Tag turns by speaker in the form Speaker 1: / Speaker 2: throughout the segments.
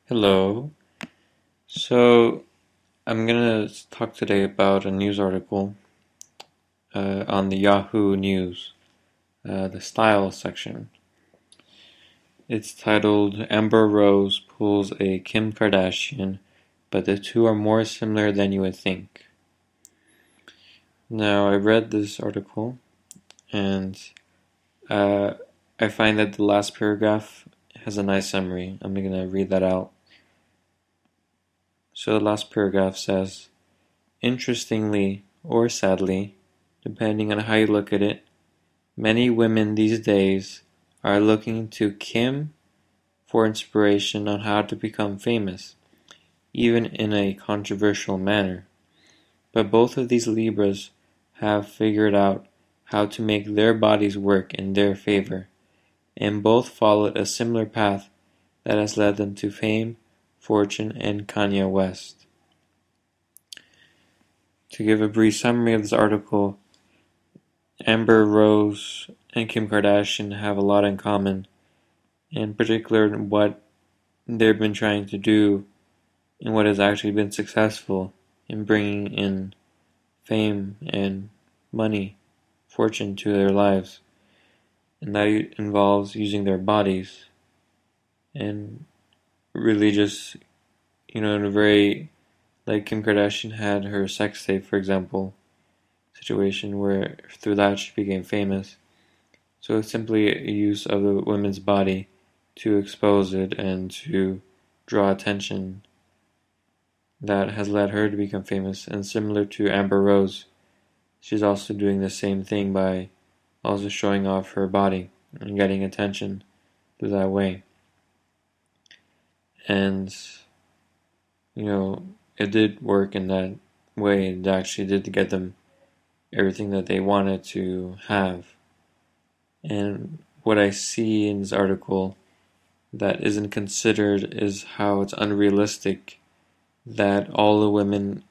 Speaker 1: Hello. So I'm gonna talk today about a news article on the Yahoo News, the style section. It's titled Amber Rose Pulls a Kim Kardashian, but the two are more similar than you would think. Now, I read this article and uh, I find that the last paragraph has a nice summary. I'm gonna read that out. So the last paragraph says, interestingly, or sadly, depending on how you look at it, many women these days are looking to Kim for inspiration on how to become famous, even in a controversial manner. But both of these Libras have figured out how to make their bodies work in their favor, and both followed a similar path that has led them to fame, fortune, and Kanye West. To give a brief summary of this article, Amber Rose and Kim Kardashian have a lot in common, in particular in what they've been trying to do and what has actually been successful in bringing in fame and money, fortune to their lives. And that involves using their bodies and really just, in a very, like Kim Kardashian had her sex tape, for example, situation where through that she became famous. So it's simply a use of the woman's body to expose it and to draw attention that has led her to become famous. And similar to Amber Rose, she's also doing the same thing by also showing off her body and getting attention through that way. And, it did work in that way. It actually did get them everything that they wanted to have. And what I see in this article that isn't considered is how it's unrealistic that all the women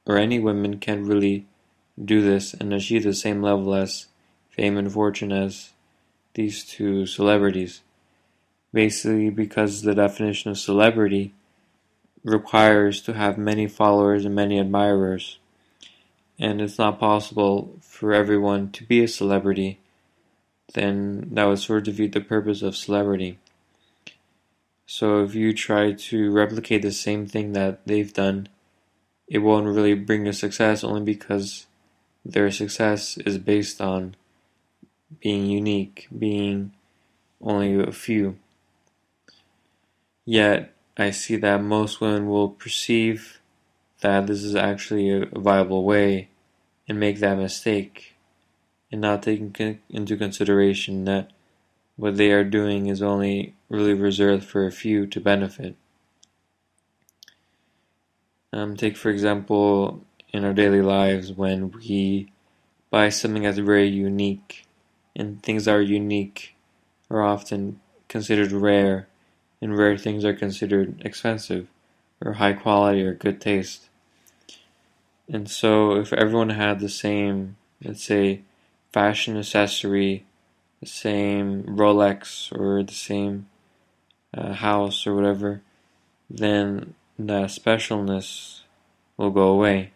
Speaker 1: or any women can really do this and achieve the same level as fame and fortune as these two celebrities. Basically, because the definition of celebrity requires to have many followers and many admirers, and it's not possible for everyone to be a celebrity, then that would sort of defeat the purpose of celebrity. So if you try to replicate the same thing that they've done, it won't really bring you success, only because their success is based on being unique, being only a few. Yet, I see that most women will perceive that this is actually a viable way and make that mistake, and not taking into consideration that what they are doing is only really reserved for a few to benefit. Take for example, in our daily lives when we buy something that's very unique, and things that are unique are often considered rare, and rare things are considered expensive, or high quality, or good taste. And so if everyone had the same, let's say, fashion accessory, the same Rolex, or the same house, or whatever, then the specialness will go away,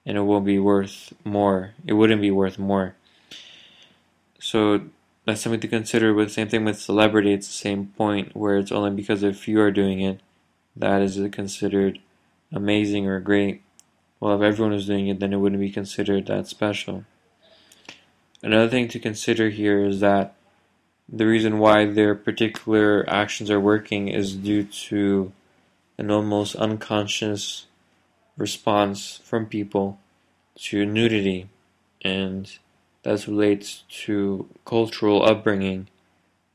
Speaker 1: and it will be worth more. It wouldn't be worth more. So that's something to consider. With the same thing with celebrity, it's the same point where it's only because a few are doing it that is considered amazing or great. Well, if everyone was doing it, then it wouldn't be considered that special. Another thing to consider here is that the reason why their particular actions are working is due to an almost unconscious response from people to nudity, and that relates to cultural upbringing,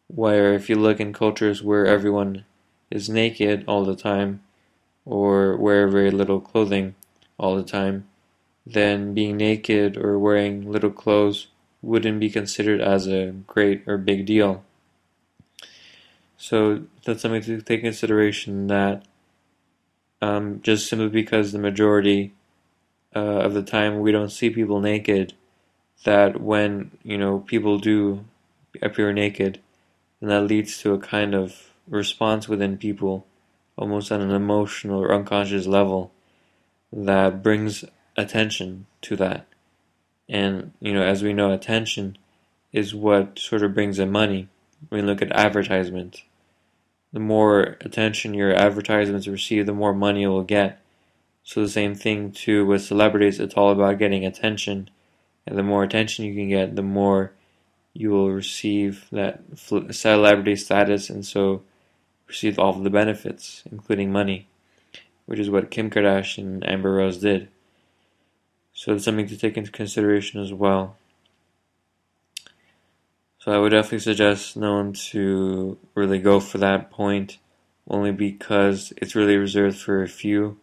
Speaker 1: where if you look in cultures where everyone is naked all the time or wear very little clothing all the time, then being naked or wearing little clothes wouldn't be considered as a great or big deal. So that's something to take into consideration, that just simply because the majority of the time we don't see people naked, that when people do appear naked, then that leads to a kind of response within people almost on an emotional or unconscious level, that brings attention to that. And, as we know, attention is what sort of brings in money. When we look at advertisements, the more attention your advertisements receive, the more money you will get. So the same thing too with celebrities, it's all about getting attention. And the more attention you can get, the more you will receive that celebrity status, and so receive all of the benefits, including money, which is what Kim Kardashian and Amber Rose did. So it's something to take into consideration as well. So I would definitely suggest no one to really go for that point, only because it's really reserved for a few,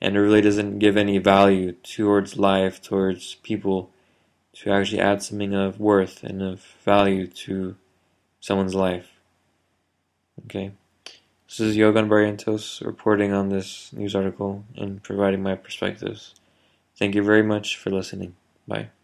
Speaker 1: and it really doesn't give any value towards life, towards people, to actually add something of worth and of value to someone's life. Okay. This is Yogan Barrientos reporting on this news article and providing my perspectives. Thank you very much for listening. Bye.